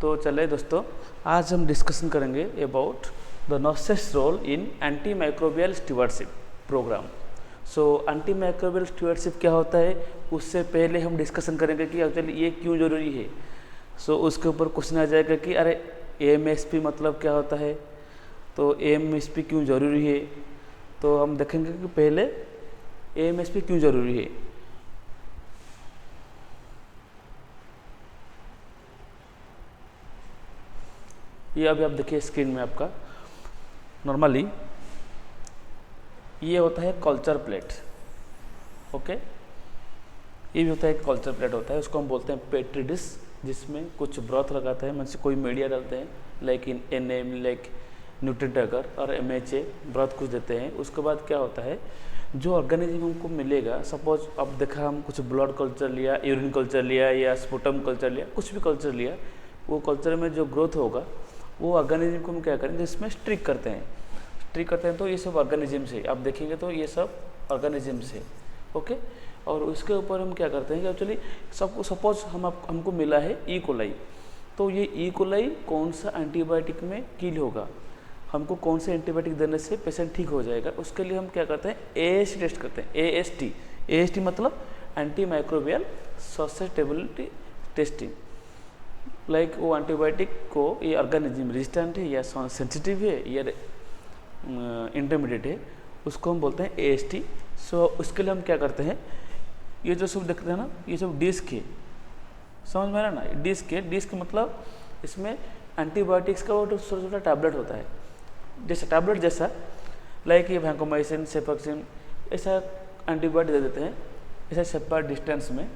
तो चले दोस्तों, आज हम डिस्कशन करेंगे about the nurses role in anti microbial stewardship program. So anti microbial stewardship क्या होता है, उससे पहले हम डिस्कशन करेंगे कि एक्चुअली ये क्यों ज़रूरी है। सो उसके ऊपर क्वेश्चन आ जाएगा कि अरे AMSP मतलब क्या होता है, तो AMSP क्यों ज़रूरी है। तो हम देखेंगे कि पहले AMSP क्यों ज़रूरी है। ये अभी आप देखिए स्क्रीन में आपका, नॉर्मली ये होता है कल्चर प्लेट। ओके, ये भी होता है कल्चर प्लेट होता है, उसको हम बोलते हैं पेट्री डिश, जिसमें कुछ ब्रॉथ लगाते हैं, मतलब कोई मीडिया डालते हैं, लाइक इन NM लाइक न्यूट्रीडगर और MHA ब्रॉथ कुछ देते हैं। उसके बाद क्या होता है, जो ऑर्गेनिज्म हमको मिलेगा, सपोज अब देखा हम कुछ ब्लड कल्चर लिया, यूरिन कल्चर लिया या स्पुटम कल्चर लिया, कुछ भी कल्चर लिया, वो कल्चर में जो ग्रोथ होगा वो ऑर्गेनिज्म को हम क्या करेंगे, इसमें स्ट्रिक करते हैं। तो ये सब ऑर्गेनिज्म से आप देखेंगे तो ये सब ऑर्गेनिज्म से। ओके, और उसके ऊपर हम क्या करते हैं कि एक्चुअली सबको सपोज हमको मिला है E. coli, तो ये E. coli कौन सा एंटीबायोटिक में किल होगा, हमको कौन से एंटीबायोटिक देने से पेशेंट ठीक हो जाएगा, उसके लिए हम क्या करते हैं, AST टेस्ट करते हैं। AST मतलब anti microbial susceptibility testing. Like वो एंटीबायोटिक को ये ऑर्गेनिज्म रेजिस्टेंट है या सेंसिटिव है या इंटरमीडिएट है, उसको हम बोलते हैं AST। सो उसके लिए हम क्या करते हैं, ये जो सब देखते हैं ना, ये सब डिस्क है, समझ में आ रहा ना, डिस्क मतलब इसमें एंटीबायोटिक्स का वो छोटा छोटा टैबलेट होता है, जैसे टैबलेट जैसा, लाइक ये वैंकोमाइसिन, सेफेक्सिन, ऐसा एंटीबायोटिक दे देते हैं, ऐसा सेपरेट डिस्टेंस में,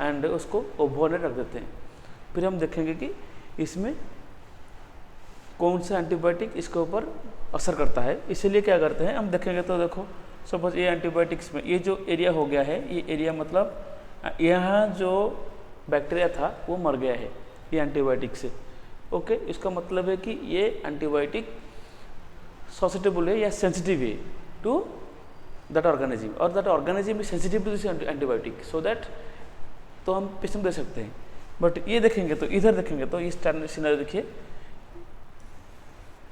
एंड उसको ओवरनाइट रख देते हैं। फिर हम देखेंगे कि इसमें कौन सा एंटीबायोटिक इसके ऊपर असर करता है। इसीलिए क्या करते हैं, हम देखेंगे तो देखो सपोज ये एंटीबायोटिक्स में ये जो एरिया हो गया है, ये एरिया मतलब यहाँ जो बैक्टीरिया था वो मर गया है ये एंटीबायोटिक से। ओके, इसका मतलब है कि ये एंटीबायोटिक ससेप्टेबल है या सेंसिटिव है टू दैट ऑर्गेनिज्म, और that organism is sensitive to this antibiotic, so that तो हम पेशेंट दे सकते हैं। बट ये देखेंगे तो इधर देखेंगे तो ये स्टैंडर्ड सिनेरियो देखिए,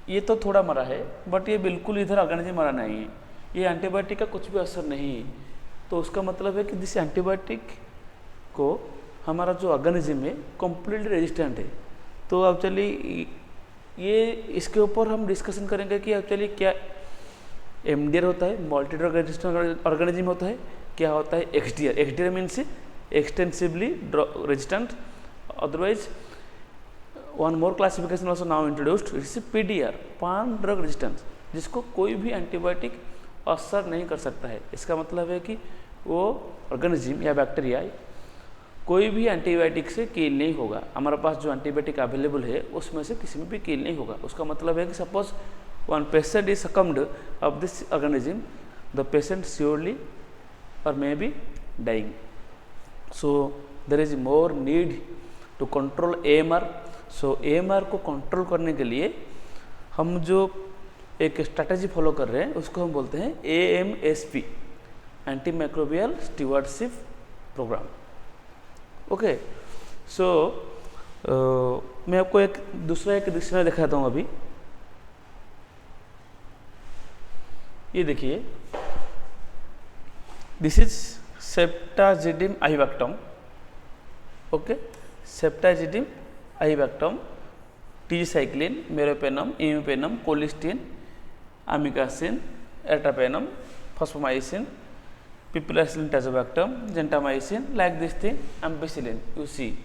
ये तो थोड़ा मरा है, बट ये बिल्कुल इधर ऑर्गेनिज्म मरा नहीं है, ये एंटीबायोटिक का कुछ भी असर नहीं है। तो उसका मतलब है कि दिस एंटीबायोटिक को हमारा जो ऑर्गेनिज्म है कम्प्लीटली रेजिस्टेंट है। तो एक्चुअली ये इसके ऊपर हम डिस्कशन करेंगे कि एक्चुअली क्या MDR होता है, मल्टी ड्रग रेजिस्टेंट ऑर्गेनिज्म होता है, क्या होता है XDR means extensively resistant, otherwise one more classification also now introduced, it's PDR, पान ड्रग रेजिस्टेंस, जिसको कोई भी एंटीबायोटिक असर नहीं कर सकता है। इसका मतलब है कि वो ऑर्गेनिज्म या बैक्टीरिया कोई भी एंटीबायोटिक से किल नहीं होगा। हमारे पास जो एंटीबायोटिक अवेलेबल है उसमें से किसी में भी किल नहीं होगा। उसका मतलब है कि suppose one patient is succumbed of this organism, the patient surely or may be dying. So there is more need to control AMR। So AMR को कंट्रोल करने के लिए हम जो एक स्ट्रैटेजी फॉलो कर रहे हैं उसको हम बोलते हैं AMSP, anti microbial stewardship program. Okay, so मैं आपको एक दूसरा डिक्शनरी दिखाता हूँ अभी। ये देखिए, this is ceftazidime avibactam. Okay, ceftazidime avibactam, tigecycline, meropenem, imipenem, colistin, amikacin, ertapenem, fosfomycin, piperacillin, tazobactam, gentamicin, like this thing, ampicillin. You see,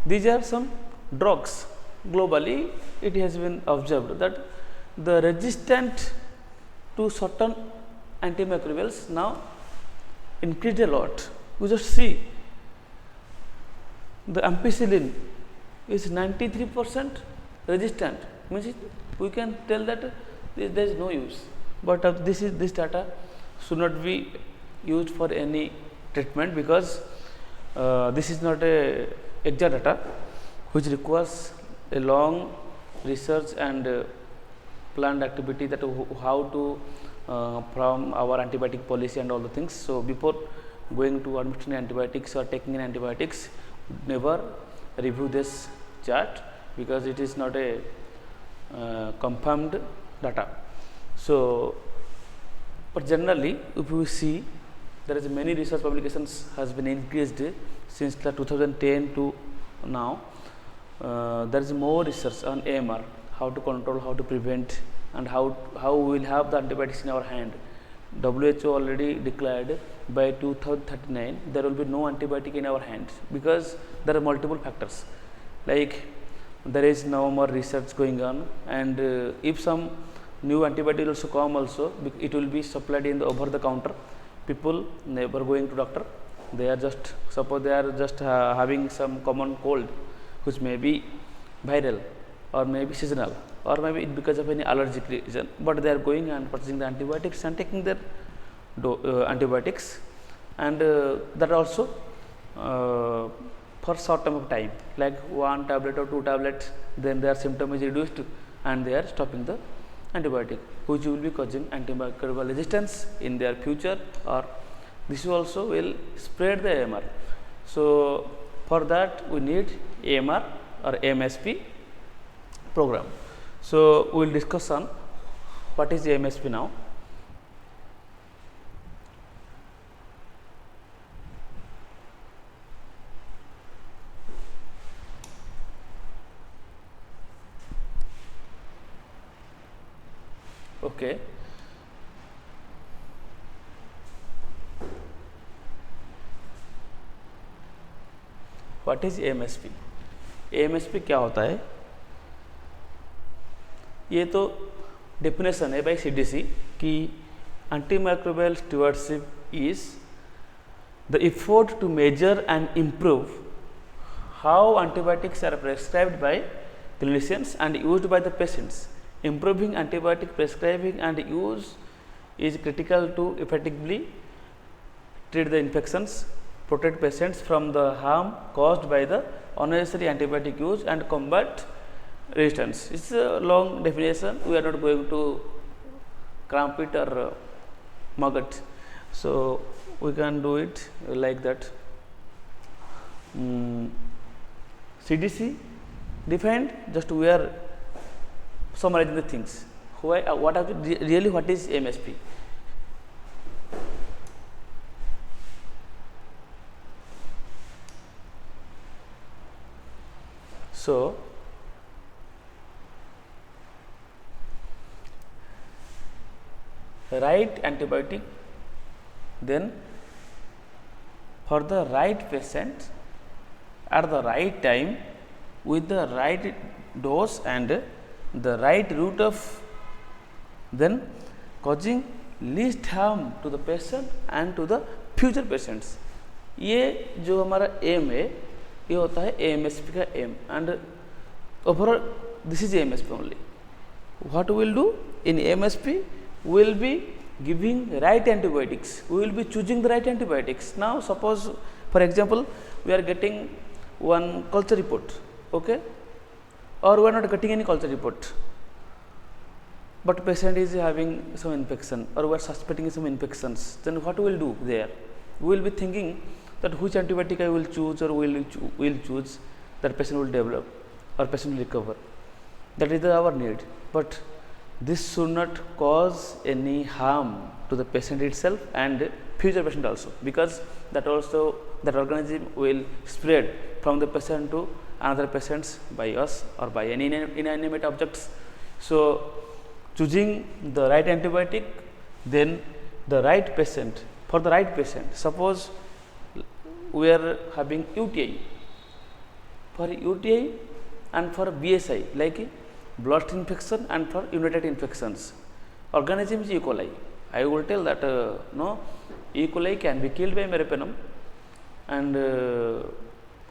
these are some drugs. Globally, it has been observed that the resistant to certain antimicrobials now increased a lot. You just see, the ampicillin is 93% resistant. Means we can tell that there is no use. But this data should not be used for any treatment, because this is not a exact data which requires a long research and planned activity, that how to from our antibiotic policy and all the things. So before going to administering antibiotics or taking in antibiotics, never review this chart because it is not a confirmed data. So, but generally if we see there is many research publications has been increased since the 2010 to now. There is more research on AMR, how to control, how to prevent, and how we will have the antibiotics in our hand. WHO already declared by 2039 there will be no antibiotic in our hands because there are multiple factors, like there is no more research going on, and if some new antibiotic also come also, it will be supplied in the over the counter. People never going to doctor, they are just, suppose they are just having some common cold which may be viral or maybe seasonal or maybe because of any allergic reason, but they are going and purchasing the antibiotics and taking their antibiotics, and that also for short term of time, like 1 tablet or 2 tablets, then their symptom is reduced and they are stopping the antibiotic, which will be causing antimicrobial resistance in their future, or this also will spread the AMR. So, for that we need AMR or AMSP program. So, we will discuss on what is AMSP now. Okay. What is AMSP? AMSP क्या होता है? ये तो definition है bye CDC कि antimicrobial stewardship is the effort to measure and improve how antibiotics are prescribed by clinicians and used by the patients. Improving antibiotic prescribing and use is critical to effectively treat the infections, protect patients from the harm caused by the unnecessary antibiotic use, and combat resistance. It's a long definition, we are not going to cramp it or mug it. So, we can do it like that. CDC defined, just we are summarizing the things. Why, what are really what is AMSP? So, right antibiotic, then for the right patient at the right time with the right dose and the right route of, then causing least harm to the patient and to the future patients. ये जो हमारा M है ये होता है AMSP का M, and overall this is AMSP only. What we will do in AMSP, we will be giving right antibiotics, we will be choosing the right antibiotics. Now suppose for example we are getting one culture report, okay, or we are not getting any culture report, but patient is having some infection or we are suspecting some infections, then what we will do there? We will be thinking that which antibiotic I will choose or will choose that patient will develop or patient will recover. That is our need, but this should not cause any harm to the patient itself and future patient also, because that also that organism will spread from the patient to another patients by us or by any inanimate objects. So, choosing the right antibiotic, then the right patient, for the right patient, suppose we are having UTI, for UTI and for BSI like bloodstream infection and for urinary infections, organism is E. coli. I will tell that no, E. coli can be killed by meropenem, and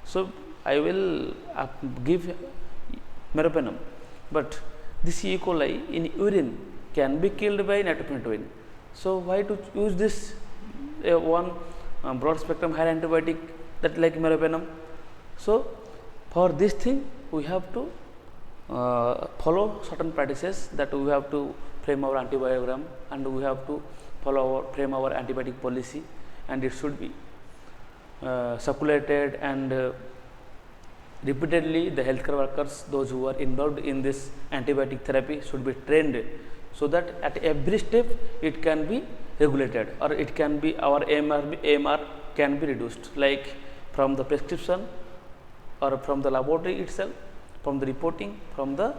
so I will give meropenem, but this E. coli in urine can be killed by nitrofurantoin. So, why to use this one broad spectrum higher antibiotic that like meropenem? So, for this thing we have to follow certain practices, that we have to frame our antibiogram and we have to frame our antibiotic policy, and it should be circulated and repeatedly the healthcare workers, those who are involved in this antibiotic therapy, should be trained, so that at every step it can be regulated, or it can be our AMR can be reduced, like from the prescription or from the laboratory itself, from the reporting, from the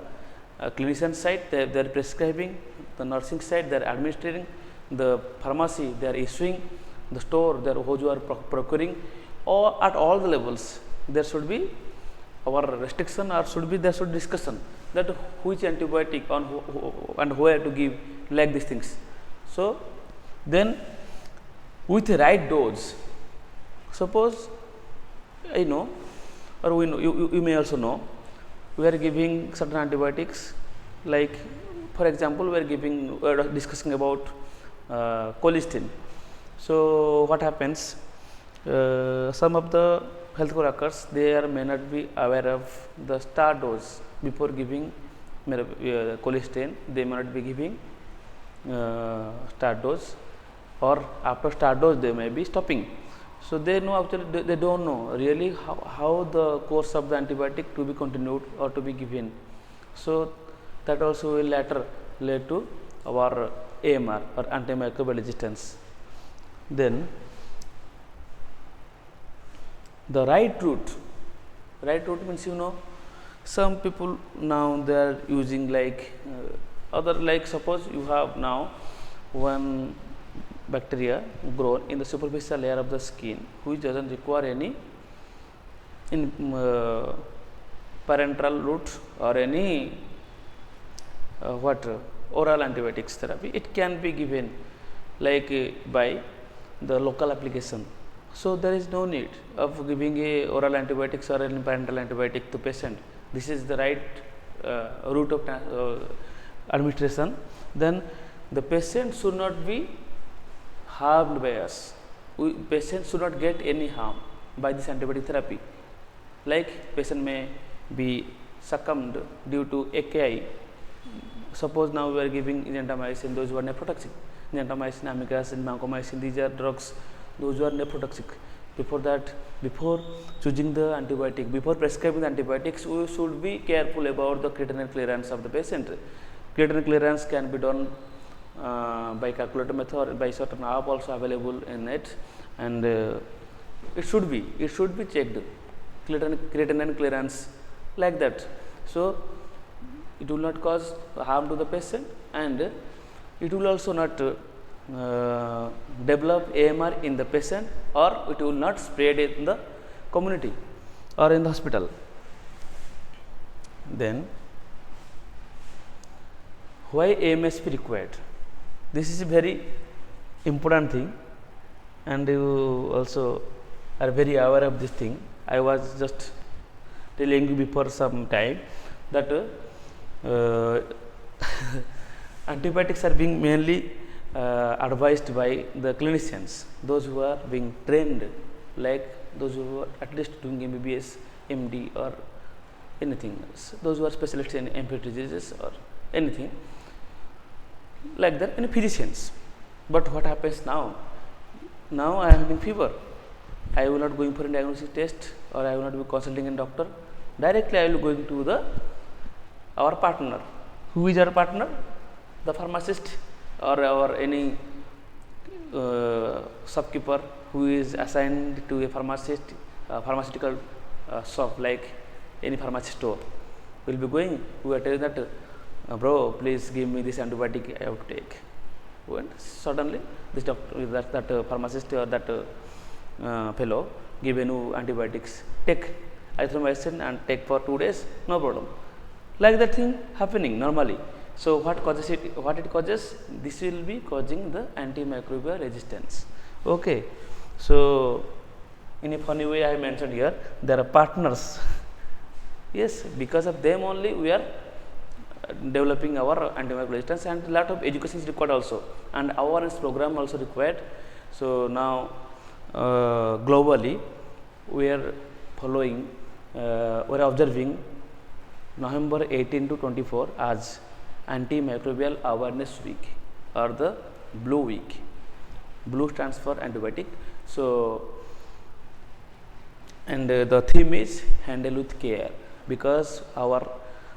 clinician side they are prescribing, the nursing side they are administering, the pharmacy they are issuing, the store they are who are procuring, or at all the levels there should be our restriction, or there should discussion that which antibiotic on who and where to give, like these things. So then with the right dose, suppose I know, or we know, you may also know, we are giving certain antibiotics, like for example we are discussing about colistin. So what happens, some of the health workers may not be aware of the start dose before giving colistin. They may not be giving start dose, or after start dose they may be stopping. So they know, actually they don't know really how the course of the antibiotic to be continued or to be given. So that also will later lead to our AMR, or antimicrobial resistance. Then the right route means, some people now they are using like other, like suppose you have now one bacteria grown in the superficial layer of the skin, which doesn't require any parenteral route or any oral antibiotics therapy. It can be given like by the local application. So there is no need of giving a oral antibiotics or any parenteral antibiotic to patient. This is the right route of administration. Then the patient should not be harmed by us. Patient should not get any harm by this antibiotic therapy. Like patient may be succumbed due to AKI. Suppose now we are giving gentamicin, those who are nephrotoxic. Gentamicin, amikacin, vancomycin, these are drugs, those who are nephrotoxic. Before that, before choosing the antibiotic, before prescribing the antibiotics, we should be careful about the creatinine clearance of the patient. Creatinine clearance can be done by calculator method, or by certain app also available in it, and it should be checked, creatinine clearance, like that. So it will not cause harm to the patient, and it will also not develop AMR in the patient, or it will not spread in the community or in the hospital. Then why AMSP required? This is a very important thing, and you also are very aware of this thing. I was just telling you before some time that antibiotics are being mainly advised by the clinicians, those who are being trained, like those who are at least doing MBBS, MD, or anything else, those who are specialists in infectious diseases or anything like that, any physicians. But what happens now? Now I am having fever, I will not going for a diagnostic test, or I will not be consulting a doctor. Directly I will going to our partner. Who is our partner? The pharmacist, or any shopkeeper who is assigned to a pharmaceutical shop, like any pharmacy store. We will be going, we are telling that, bro, please give me this antibiotic I have to take. And suddenly this doctor, that pharmacist or that fellow give a new antibiotics, take azithromycin and take for 2 days, no problem. Like that thing happening normally. So what causes it? What it causes? This will be causing the antimicrobial resistance. Okay. So in a funny way, I mentioned here there are partners. Yes, because of them only we are developing our antimicrobial resistance, and lot of education is required also, and awareness program also required. So now globally we are following, we are observing November 18 to 24 as Antimicrobial Awareness Week, or the Blue Week. Blue stands for antibiotic. So and the theme is handle with care, because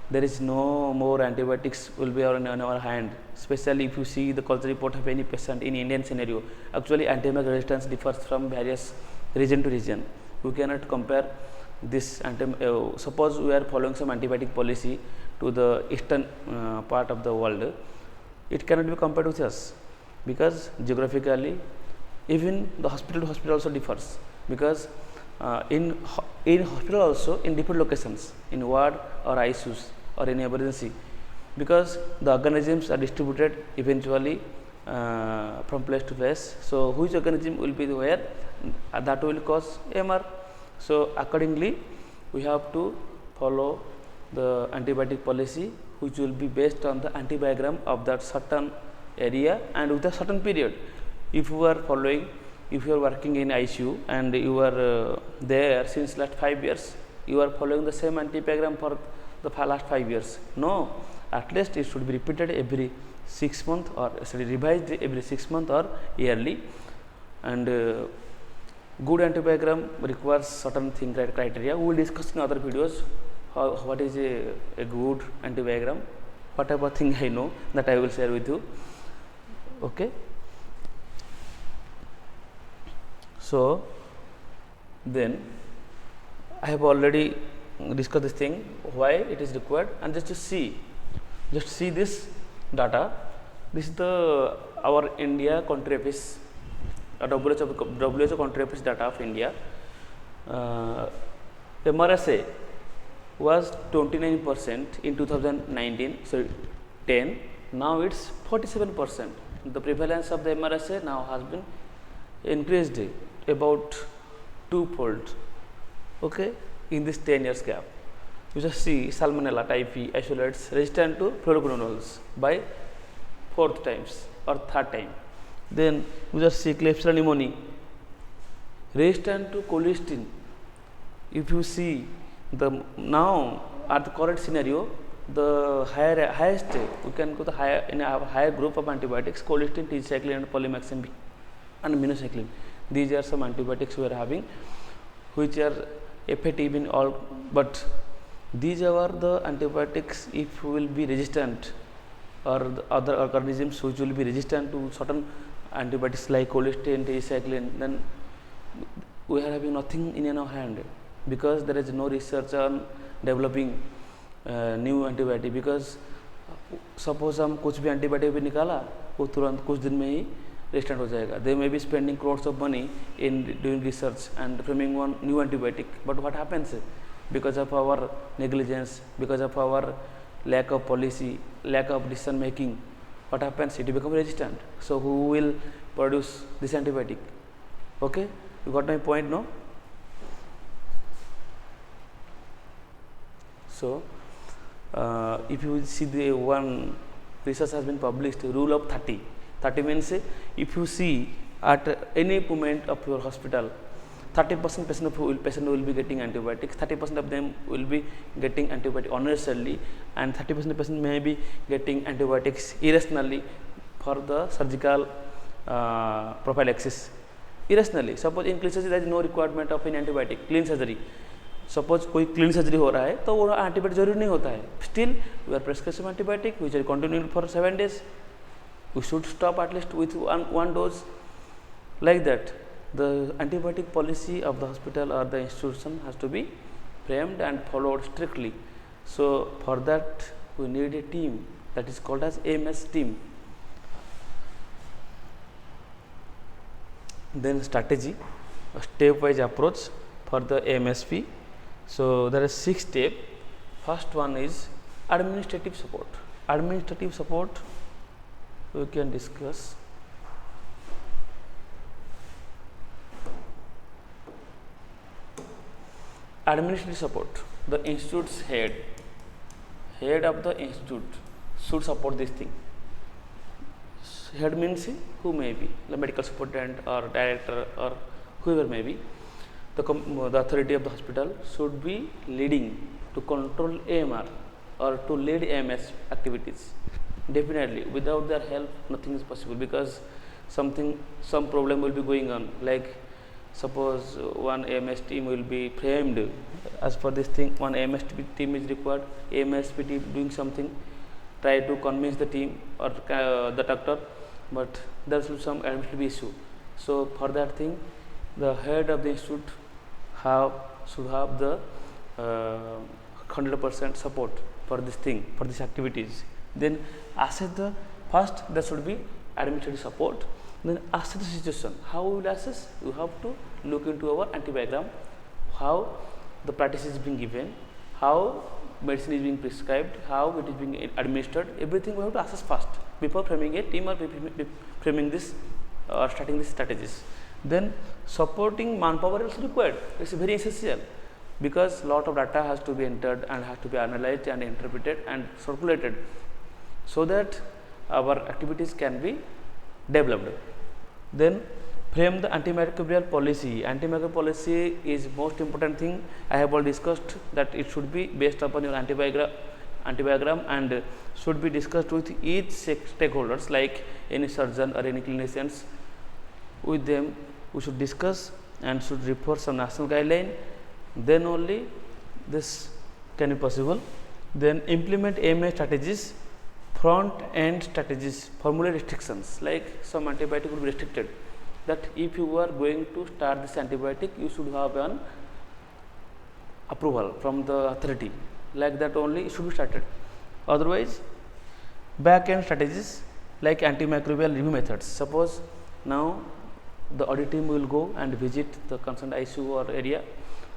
there is no more antibiotics will be on our hand, especially if you see the culture report of any patient in Indian scenario. Actually, antibiotic resistance differs from various region to region. You cannot compare this suppose we are following some antibiotic policy to the eastern part of the world, it cannot be compared with us, because geographically even the hospital to hospital also differs, because in hospital also in different locations, in ward or ICUs or in emergency, because the organisms are distributed eventually from place to place. So which organism will be where, that will cause MR. So accordingly we have to follow the antibiotic policy, which will be based on the antibiogram of that certain area and with a certain period. If you are following, if you are working in ICU and you are there since last 5 years, you are following the same antibiogram for the last 5 years. No, at least it should be repeated every 6 months or revised every 6 months or yearly. And good antibiogram requires certain thing criteria. We will discuss in other videos what is a good antibiogram. Whatever thing I know, that I will share with you. Okay. So then I have already discussed this thing, why it is required, and just see this data. This is our India country office, WHO country office data of India. MRSA was 29% in 2019, so 10. Now it's 47%. The prevalence of the MRSA now has been increased about twofold. Okay, in this 10 years gap. You just see Salmonella typhi isolates resistant to fluoroquinolones by 4th times or 3rd time. Then you just see Klebsiella pneumoniae resistant to colistin. If you see the now at the current scenario, the highest we can go the higher in a higher group of antibiotics, colistin, tigecycline and polymyxin and minocycline. These are some antibiotics we are having, which are effective in all, but these are the antibiotics if will be resistant, or the other organisms which will be resistant to certain antibiotics like colistin, tigecycline, then we are having nothing in our hand, because there is no research on developing new antibiotic. Because suppose हम कुछ भी antibiotic भी निकाला, वो तुरंत कुछ दिन में ही resistant हो जाएगा. They may be spending crores of money in doing research and framing one new antibiotic, but what happens because of our negligence, because of our lack of policy, lack of decision making, what happens? It becomes resistant. So who will produce this antibiotic? Okay, you got my point, no? So if you see the one research has been published, rule of 30. 30 means if you see at any moment of your hospital, 30% patient will be getting antibiotics, 30% of them will be getting antibiotic unnecessarily, and 30% patient may be getting antibiotics irrationally for the surgical prophylaxis. Irrationally, suppose in clean surgery there is no requirement of any antibiotic, clean surgery. Suppose कोई clean surgery हो रहा है तो वो antibiotic जरूरी नहीं होता है, still we are prescribe antibiotic which are continuing for 7 days. We should stop at least with one dose. Like that, the antibiotic policy of the hospital or the institution has to be framed and followed strictly. So for that we need a team that is called as AMS team. Then strategy, a step-wise approach for the AMSP. So there are 6 steps. First one is administrative support. Administrative support we can discuss. Administrative support. The institute's head of the institute should support this thing. Head means who may be the medical superintendent or director or whoever may be. The authority of the hospital should be leading to control AMR or to lead AMS activities. Definitely, without their help, nothing is possible, because some problem will be going on. Like Suppose one AMS team will be framed as per this thing. One AMSP team is required. AMSP team doing something, try to convince the team or the doctor, but there should be some administrative issue. So for that thing, the head of the institute should have the 100% support for this thing, for these activities. Then assess the first, there should be administrative support. Then assess the situation. How we will assess? You have to look into our antibiagram, how the practice is being given, how medicine is being prescribed, how it is being administered. Everything we have to assess first before framing a team or framing this or starting these strategies. Then supporting manpower is required. It's very essential because lot of data has to be entered and has to be analyzed and interpreted and circulated, so that our activities can be developed. Then frame the antimicrobial policy. Antimicrobial policy is most important thing. I have already discussed that it should be based upon your antibiagram and should be discussed with each stakeholders, like any surgeon or any clinicians. With them we should discuss and should refer some national guideline, then only this can be possible. Then implement AMA strategies, front end strategies, formulate restrictions, like some antibiotic will be restricted, that if you are going to start this antibiotic, you should have an approval from the authority, like that only it should be started. Otherwise, back end strategies like antimicrobial review methods. Suppose now the audit team will go and visit the concerned ICU or area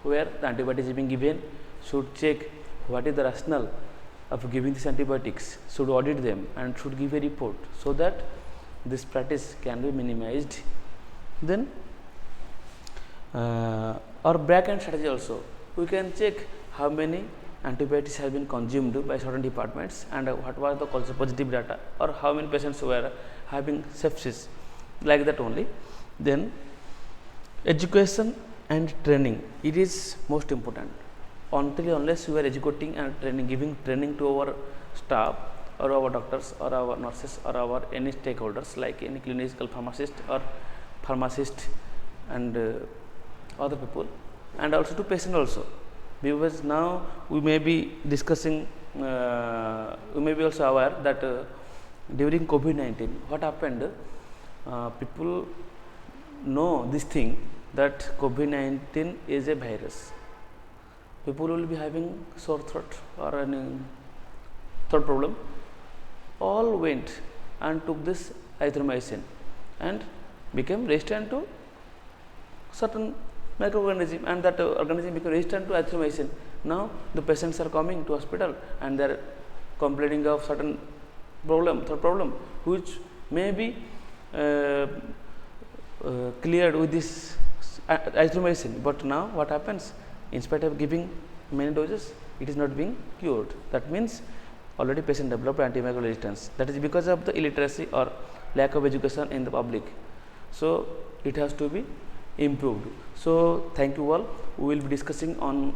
where the antibiotics is being given, should check what is the rationale of giving these antibiotics, should audit them and should give a report, so that this practice can be minimized. Then our back end strategy also, we can check how many antibiotics have been consumed by certain departments and what was the culture positive data, or how many patients were having sepsis, like that only. Then education and training, it is most important. Until unless we are educating and training, giving training to our staff or our doctors or our nurses or our any stakeholders, like any clinical pharmacist or pharmacist and other people, and also to patient also, because now we may be discussing, we may be also aware that during COVID-19 what happened, people know this thing that COVID-19 is a virus. People will be having sore throat or any throat problem, all went and took this azithromycin and became resistant to certain microorganism, and that organism became resistant to azithromycin. Now the patients are coming to hospital and they are complaining of certain throat problem, which may be cleared with this azithromycin, but now what happens, in spite of giving many doses, it is not being cured. That means already patient developed antimicrobial resistance. That is because of the illiteracy or lack of education in the public. So it has to be improved. So thank you all. We will be discussing on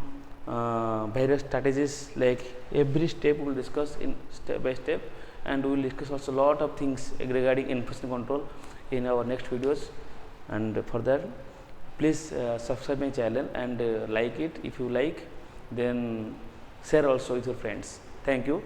various strategies, like every step we will discuss in step by step, and we will discuss also a lot of things regarding infection control in our next videos. And for that, please subscribe my channel and like it if you like, then share also with your friends. Thank you.